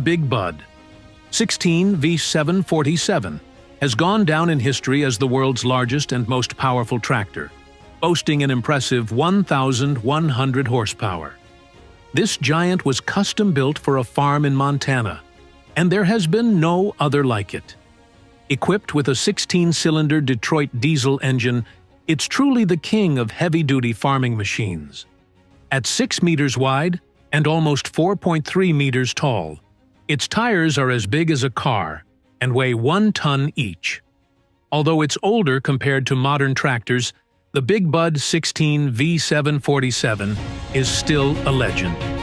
Big Bud. 16 V747 has gone down in history as the world's largest and most powerful tractor, boasting an impressive 1,100 horsepower. This giant was custom-built for a farm in Montana, and there has been no other like it. Equipped with a 16-cylinder Detroit diesel engine, it's truly the king of heavy-duty farming machines. At 6 meters wide and almost 4.3 meters tall, its tires are as big as a car and weigh 1 ton each. Although it's older compared to modern tractors, the Big Bud 16 V747 is still a legend.